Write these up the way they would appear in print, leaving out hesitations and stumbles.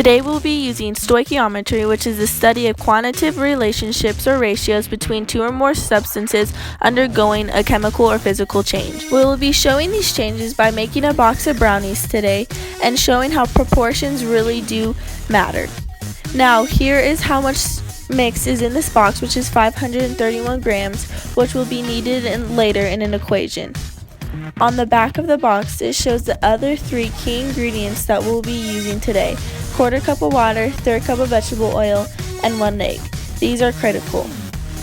Today we'll be using stoichiometry, which is the study of quantitative relationships or ratios between two or more substances undergoing a chemical or physical change. We will be showing these changes by making a box of brownies today and showing how proportions really do matter. Now, here is how much mix is in this box, which is 531 grams, which will be needed later in an equation. On the back of the box, it shows the other three key ingredients that we'll be using today: quarter cup of water, third cup of vegetable oil, and 1 egg. These are critical.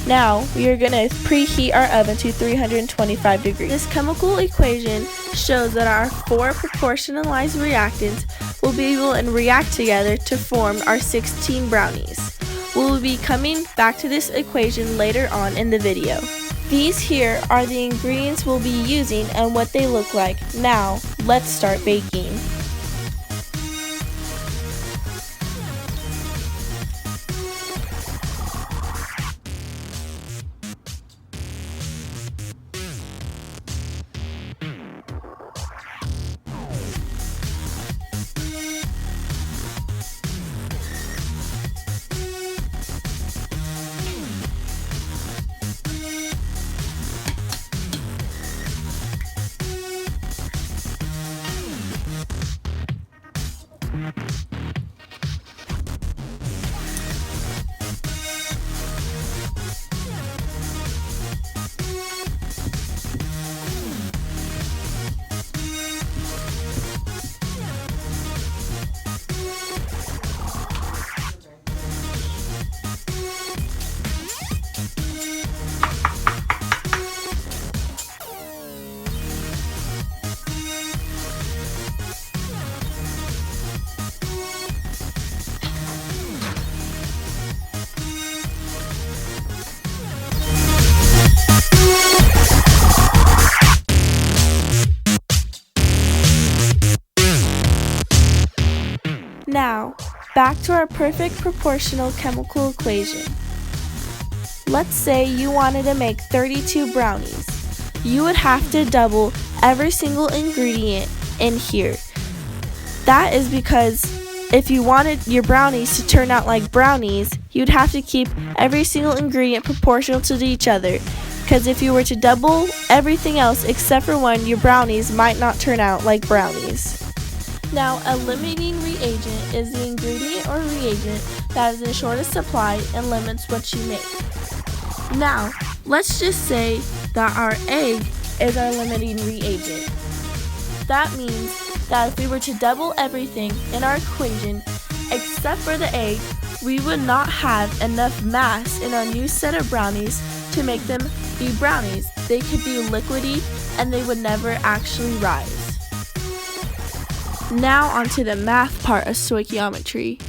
Now, we are going to preheat our oven to 325 degrees. This chemical equation shows that our four proportionalized reactants will be able to react together to form our 16 brownies. We will be coming back to this equation later on in the video. These here are the ingredients we'll be using and what they look like. Now, let's start baking. Now, back to our perfect proportional chemical equation. Let's say you wanted to make 32 brownies. You would have to double every single ingredient in here. That is because if you wanted your brownies to turn out like brownies, you'd have to keep every single ingredient proportional to each other. Because if you were to double everything else except for one, your brownies might not turn out like brownies. Now, a limiting reagent is the ingredient or reagent that is in shortest supply and limits what you make. Now, let's just say that our egg is our limiting reagent. That means that if we were to double everything in our equation except for the egg, we would not have enough mass in our new set of brownies to make them be brownies. They could be liquidy and they would never actually rise. Now onto the math part of stoichiometry.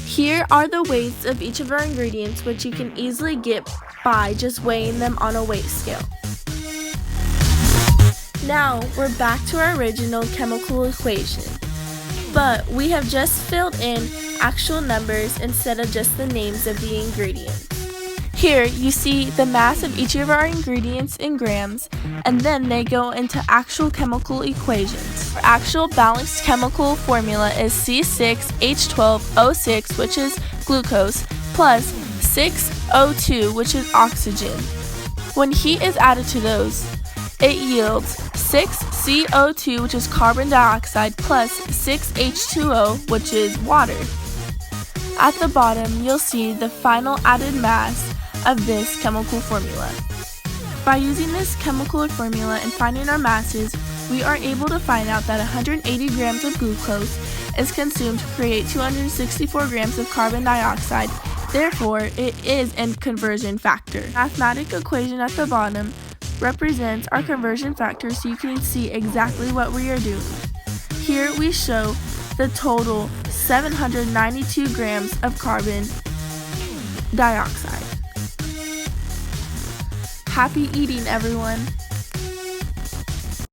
Here are the weights of each of our ingredients, which you can easily get by just weighing them on a weight scale. Now we're back to our original chemical equation, but we have just filled in actual numbers instead of just the names of the ingredients. Here you see the mass of each of our ingredients in grams, and then they go into actual chemical equations. Our actual balanced chemical formula is C6H12O6, which is glucose, plus 6O2, which is oxygen. When heat is added to those, it yields 6CO2, which is carbon dioxide, plus 6H2O, which is water. At the bottom, you'll see the final added mass of this chemical formula. By using this chemical formula and finding our masses, we are able to find out that 180 grams of glucose is consumed to create 264 grams of carbon dioxide. Therefore, it is a conversion factor. The mathematical equation at the bottom represents our conversion factor so you can see exactly what we are doing. Here we show the total 792 grams of carbon dioxide. Happy eating, everyone!